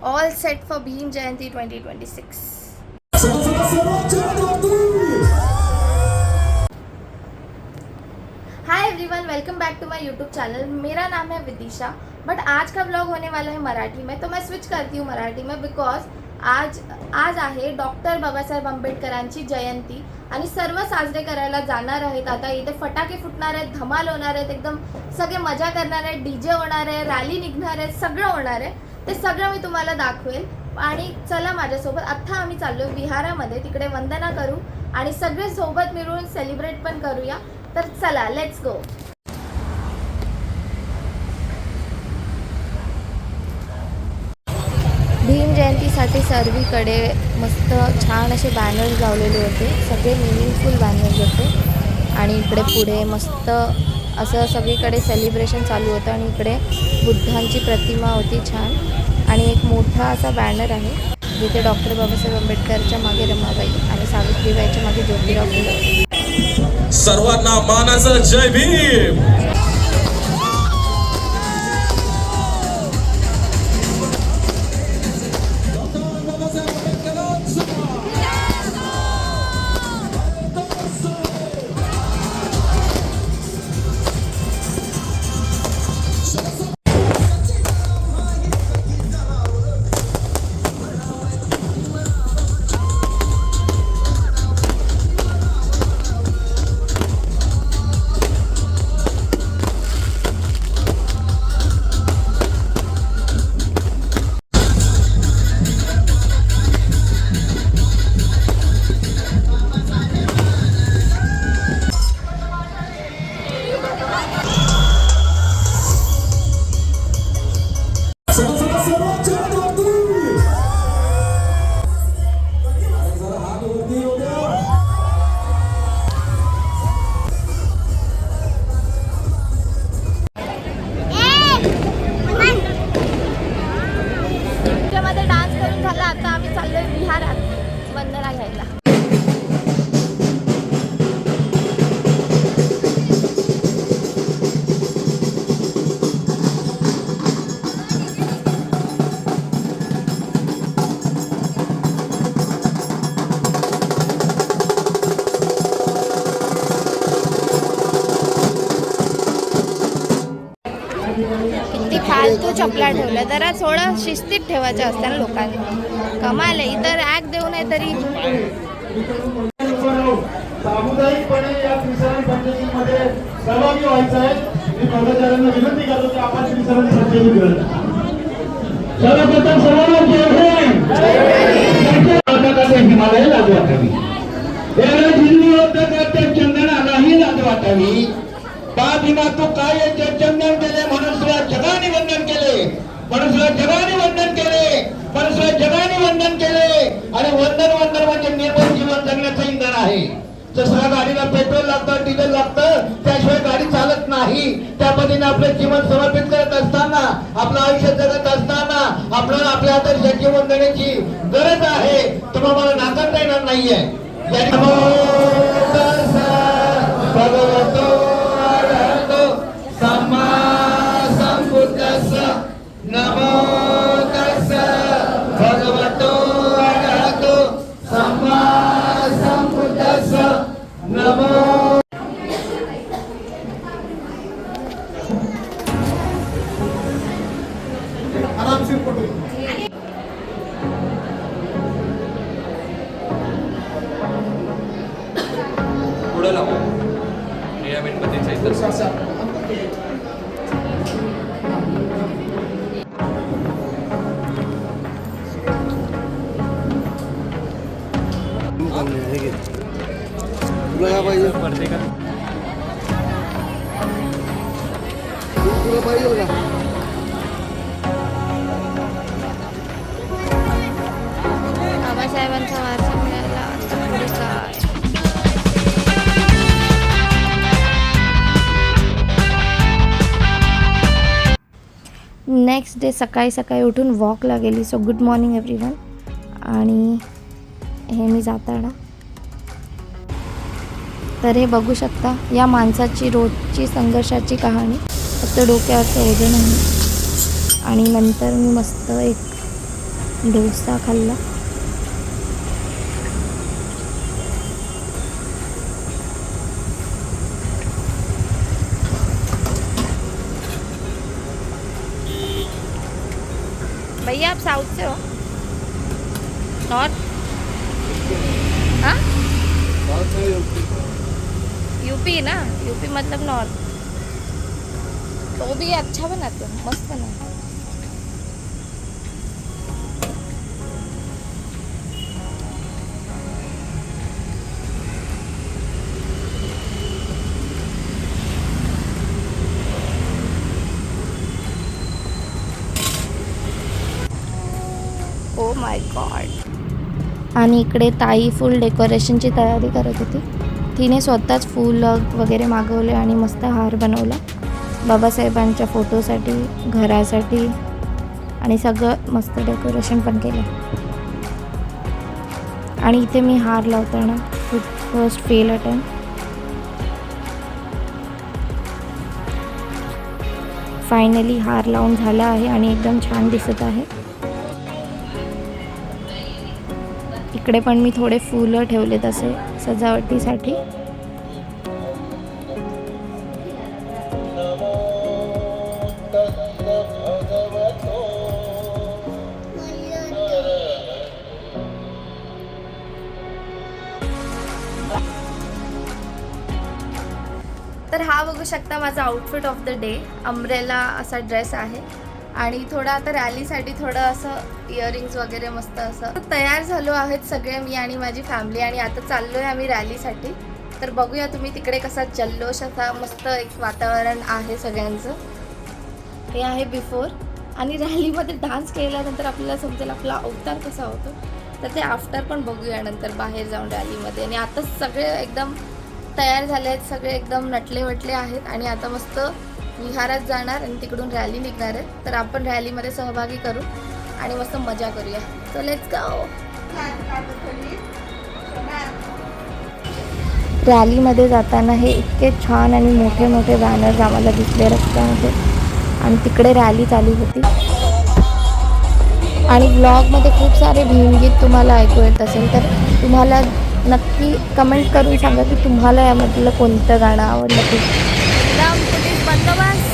all set for Bhim Jayanti 2026. Hi everyone, welcome back to my YouTube channel. मेरा नाम है Vidisha, but आज का ब्लॉग होने वाला है मराठी में, तो मैं स्विच करती हूँ मराठी में बिकॉज आज आहे डॉक्टर बाबासाहेब आंबेडकरांची जयंती आणि सर्व साजरे करायला जाणार आहेत। आता इथे फटाके फुटणार आहेत, धमाल होणार आहेत, एकदम सगळे मजा करणार आहेत, डीजे होणार आहे, रॅली निघणार आहे, सगळं होणार आहे। ते सगळं मी तुम्हाला दाखवेल आणि चला माझ्यासोबत। आता आम्ही चाललो विहारामध्ये, तिकडे वंदना करू आणि सगळे सोबत मिळून सेलिब्रेट पण करूया। तर चला, लेट्स गो। भीम जयंतीसाठी सर्वीकडे मस्त छान असे बॅनर्स लावलेले होते, सगळे मिनिंगफुल बॅनर्स होते आणि इकडे पुढे मस्त असं सगळीकडे सेलिब्रेशन चालू होतं आणि इकडे बुद्धांची प्रतिमा होती छान आणि एक मोठा असा बॅनर आहे जिथे डॉक्टर बाबासाहेब आंबेडकरच्या मागे रमाबाई आणि सावित्रीबाईच्या मागे ज्योतिराव फुले। सर्वांना मानाचं जय भीम। डान्स करून झाला, आता आम्ही चाललोय विहारात वंदना घ्यायला। किती फालतू चपला ठेवल्या, जरा थोडं शिस्तीत ठेवायचं असतं ना लोकांनी। कमाल आहे, इतर ॲक देऊ नये तरी। सामुदायिकपणे या त्रिसरण पंचायतीमध्ये सहभागी व्हायचं आहे। मी कर्मचाऱ्यांना विनंती करतो की आपण त्रिसरण पंचायती करूया। सर्वप्रथम सर्वांना हिमालय लाज वाटावी, हिंदू होतं चंदनालाही लाज वाटावी। भीमा तू काय चंदन केले म्हणून तुला जगाने वंदन केले, म्हणून तुला जगाने वंदन केले, म्हणून तुला जगाने वंदन केले। आणि वंदन वंदन म्हणजे निर्मल जीवन जगण्याचं इंधन आहे। जसं गाडीला पेट्रोल लागतं, डिझेल लागतं, त्याशिवाय गाडी चालत नाही। त्या पद्धतीने आपलं जीवन समर्पित करत असताना, आपलं आयुष्य जगत असताना आपल्याला आपल्या हातात जीवन देण्याची गरज आहे। तुम्हाला मला नाकारता येणार नाहीये। भगवतो सम्मा संबुद्धस्स नमो तस्स भगवतो अरहतो सम्मा संबुद्धस्स नमो। आराम से पढ़ो। पुढे लावू मेणबत्तीचा इथं तुला काय पाहिजे? पडते का तुला पाहिजे का? बाबासाहेबांचा वारसा मिळाला आता पुढे काय? नेक्स्ट डे सकाळी सकाळी उठून वॉकला गेली। So good morning everyone. आणि हे मी जाताना तर हे बघू शकता, या माणसाची रोजची संघर्षाची कहाणी, फक्त डोक्यावरचं ओझं नाही। आणि नंतर मी मस्त एक डोसा खाल्ला. भैया आप साउथ से हो? नॉर्थ? हाँ यूपी ना, यूपी मतलब नॉर्थ. तो भी अच्छा बनाते हो, मस्त बनाते हो. Oh my God. आणि इकडे ताई फुल डेकोरेशनची तयारी करत होती. तिने स्वतःच फूल वगैरे मागवले आणि मस्त हार बनवला बाबासाहेबांच्या फोटोसाठी, घरासाठी आणि सगळं मस्त डेकोरेशन पण केलं. आणि इथे मी हार लावताना फर्स्ट फेल अटेम्प्ट. फायनली हार लावून झाला आहे आणि एकदम छान दिसत आहे. इकडे पण मी थोडे फुलं ठेवलेत असे सजावटीसाठी. तर हा बघू शकता माझा outfit of the day. Umbrella असा ड्रेस आहे आणि थोडं आता रॅलीसाठी थोडं असं इयरिंग्स वगैरे मस्त असं तयार झालो आहेत सगळे, मी आणि माझी फॅमिली. आणि आता चाललो आहे आम्ही रॅलीसाठी. तर बघूया तुम्ही तिकडे कसा जल्लोष असा मस्त एक वातावरण आहे सगळ्यांचं. हे आहे बिफोर. आणि रॅलीमध्ये डान्स केल्यानंतर आपल्याला समजेल आपला अवतार कसा होतो. तर ते आफ्टर पण बघूया नंतर बाहेर जाऊन रॅलीमध्ये. आणि आता सगळे एकदम तयार झाले आहेत, सगळे एकदम नटले वटले आहेत. आणि आता मस्त विहारात जाणार आणि तिकडून रॅली निघणार आहे. तर आपण रॅलीमध्ये सहभागी करू आणि मस्त मजा करूया. So let's go. रॅलीमध्ये जाताना हे इतके छान आणि मोठे मोठे बॅनर्स आम्हाला दिसले रस्त्यामध्ये. आणि तिकडे रॅली चालू होती. आणि ब्लॉगमध्ये खूप सारे भीमगीत तुम्हाला ऐकू येत असेल तर तुम्हाला नक्की कमेंट करून सांगा की तुम्हाला यामधलं कोणतं गाणं आवडलं ते. पोलीस बंदोबस्त.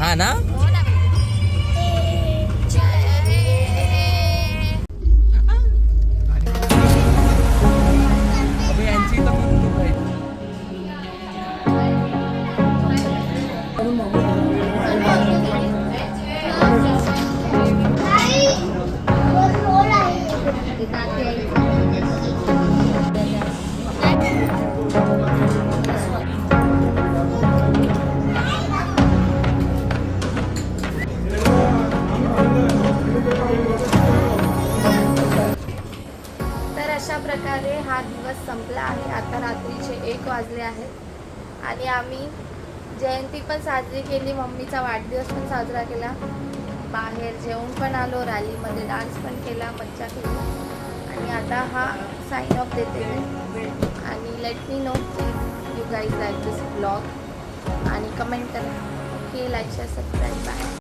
हा ना. हो ना बाई. अबे, यांची इथं पण खूप आहे. तर अशा प्रकारे हा दिवस संपला आहे. आता रात्रीचे 1 वाजले आहेत आणि आम्ही जयंती पण साजरी केली, मम्मीचा वाढदिवस पण साजरा केला, बाहेर जेवण पण आलो, रॅलीमध्ये डान्स पण केला, मज्जा केली आणि आता हा साइन ऑफ देते मी. आणि let me know you guys like this blog आणि कमेंट करा. Okay, like share subscribe. Bye.